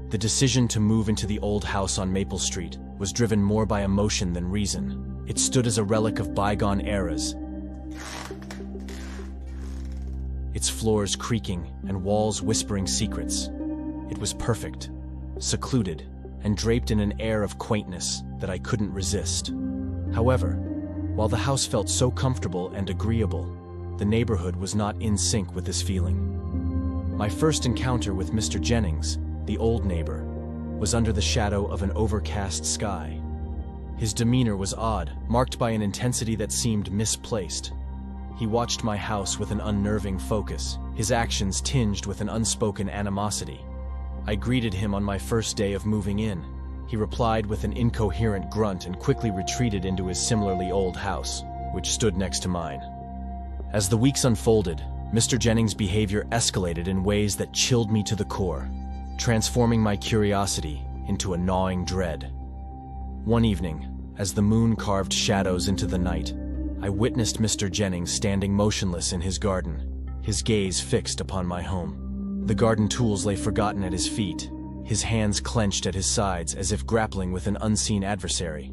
The decision to move into the old house on Maple Street was driven more by emotion than reason. It stood as a relic of bygone eras, its floors creaking and walls whispering secrets. It was perfect, secluded, and draped in an air of quaintness that I couldn't resist. However, while the house felt so comfortable and agreeable, the neighborhood was not in sync with this feeling. My first encounter with Mr. Jennings, the old neighbor, was under the shadow of an overcast sky. His demeanor was odd, marked by an intensity that seemed misplaced. He watched my house with an unnerving focus, his actions tinged with an unspoken animosity. I greeted him on my first day of moving in. He replied with an incoherent grunt and quickly retreated into his similarly old house, which stood next to mine. As the weeks unfolded, Mr. Jennings' behavior escalated in ways that chilled me to the core, transforming my curiosity into a gnawing dread. One evening, as the moon carved shadows into the night, I witnessed Mr. Jennings standing motionless in his garden, his gaze fixed upon my home. The garden tools lay forgotten at his feet, his hands clenched at his sides as if grappling with an unseen adversary.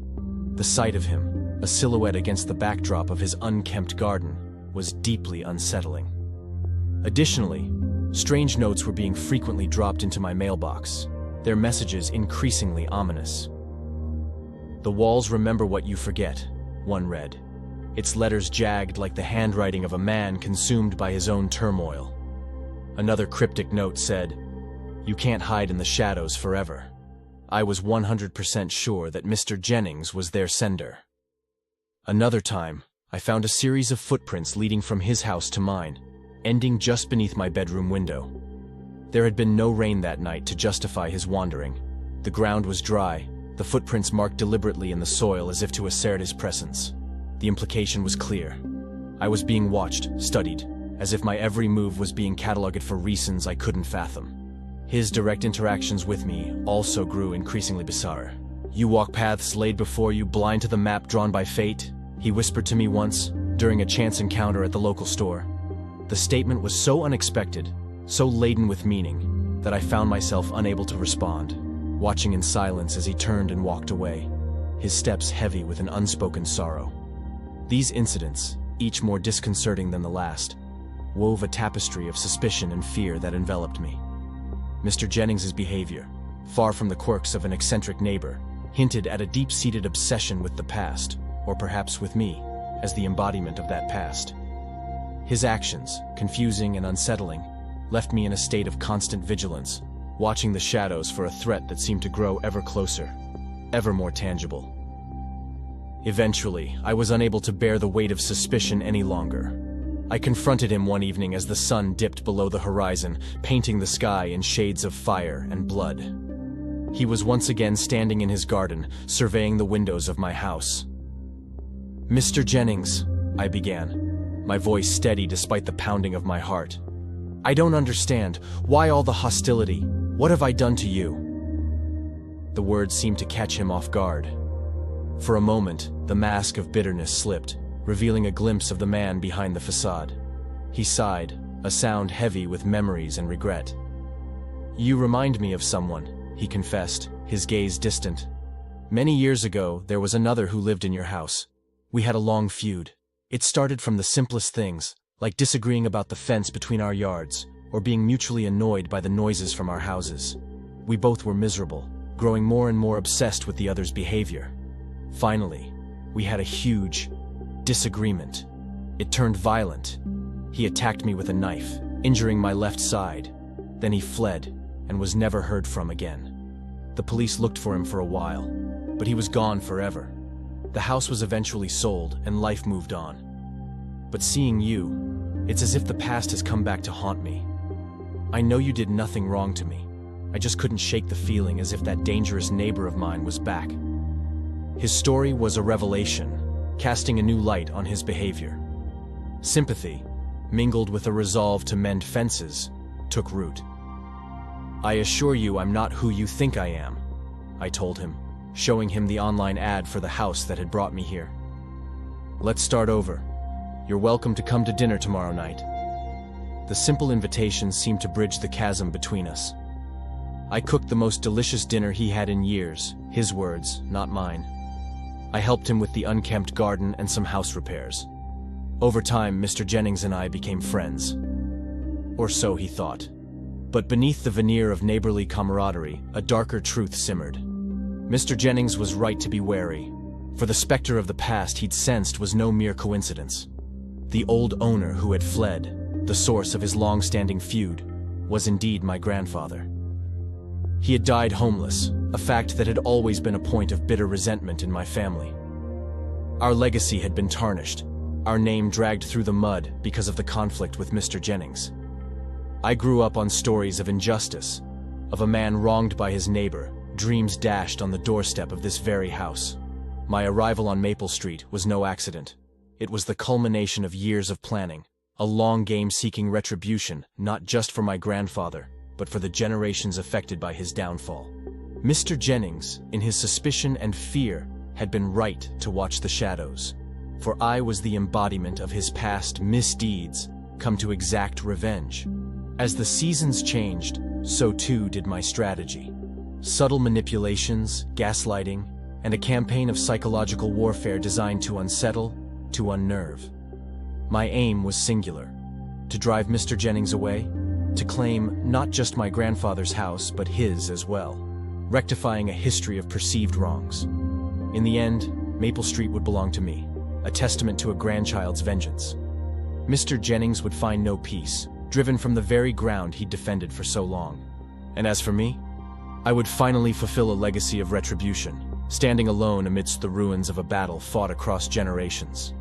The sight of him, a silhouette against the backdrop of his unkempt garden, was deeply unsettling. Additionally, strange notes were being frequently dropped into my mailbox, their messages increasingly ominous. "The walls remember what you forget," one read, its letters jagged like the handwriting of a man consumed by his own turmoil. Another cryptic note said, "You can't hide in the shadows forever." I was 100% sure that Mr. Jennings was their sender. Another time, I found a series of footprints leading from his house to mine, ending just beneath my bedroom window. There had been no rain that night to justify his wandering. The ground was dry, the footprints marked deliberately in the soil as if to assert his presence. The implication was clear. I was being watched, studied, as if my every move was being catalogued for reasons I couldn't fathom. His direct interactions with me also grew increasingly bizarre. "You walk paths laid before you, blind to the map drawn by fate," he whispered to me once, during a chance encounter at the local store. The statement was so unexpected, so laden with meaning, that I found myself unable to respond, watching in silence as he turned and walked away, his steps heavy with an unspoken sorrow. These incidents, each more disconcerting than the last, wove a tapestry of suspicion and fear that enveloped me. Mr. Jennings's behavior, far from the quirks of an eccentric neighbor, hinted at a deep-seated obsession with the past, or perhaps with me, as the embodiment of that past. His actions, confusing and unsettling, left me in a state of constant vigilance, watching the shadows for a threat that seemed to grow ever closer, ever more tangible. Eventually, I was unable to bear the weight of suspicion any longer. I confronted him one evening as the sun dipped below the horizon, painting the sky in shades of fire and blood. He was once again standing in his garden, surveying the windows of my house. "Mr. Jennings," I began, my voice steady despite the pounding of my heart. "I don't understand. Why all the hostility? What have I done to you?" The words seemed to catch him off guard. For a moment, the mask of bitterness slipped, revealing a glimpse of the man behind the facade. He sighed, a sound heavy with memories and regret. "You remind me of someone," he confessed, his gaze distant. "Many years ago, there was another who lived in your house. We had a long feud. It started from the simplest things, like disagreeing about the fence between our yards, or being mutually annoyed by the noises from our houses. We both were miserable, growing more and more obsessed with the other's behavior. Finally, we had a huge disagreement. It turned violent. He attacked me with a knife, injuring my left side. Then he fled and was never heard from again. The police looked for him for a while, but he was gone forever. The house was eventually sold and life moved on. But seeing you, it's as if the past has come back to haunt me. I know you did nothing wrong to me. I just couldn't shake the feeling as if that dangerous neighbor of mine was back." His story was a revelation, casting a new light on his behavior. Sympathy, mingled with a resolve to mend fences, took root. "I assure you I'm not who you think I am," I told him, showing him the online ad for the house that had brought me here. "Let's start over. You're welcome to come to dinner tomorrow night." The simple invitation seemed to bridge the chasm between us. I cooked the most delicious dinner he had in years, his words, not mine. I helped him with the unkempt garden and some house repairs. Over time, Mr. Jennings and I became friends. Or so he thought. But beneath the veneer of neighborly camaraderie, a darker truth simmered. Mr. Jennings was right to be wary, for the specter of the past he'd sensed was no mere coincidence. The old owner who had fled, the source of his long-standing feud, was indeed my grandfather. He had died homeless, a fact that had always been a point of bitter resentment in my family. Our legacy had been tarnished, our name dragged through the mud because of the conflict with Mr. Jennings. I grew up on stories of injustice, of a man wronged by his neighbor, dreams dashed on the doorstep of this very house. My arrival on Maple Street was no accident. It was the culmination of years of planning, a long game seeking retribution, not just for my grandfather, but for the generations affected by his downfall. Mr. Jennings, in his suspicion and fear, had been right to watch the shadows, for I was the embodiment of his past misdeeds, come to exact revenge. As the seasons changed, so too did my strategy. Subtle manipulations, gaslighting, and a campaign of psychological warfare designed to unsettle, to unnerve. My aim was singular: to drive Mr. Jennings away, to claim not just my grandfather's house, but his as well, rectifying a history of perceived wrongs. In the end, Maple Street would belong to me, a testament to a grandchild's vengeance. Mr. Jennings would find no peace, driven from the very ground he'd defended for so long. And as for me, I would finally fulfill a legacy of retribution, standing alone amidst the ruins of a battle fought across generations.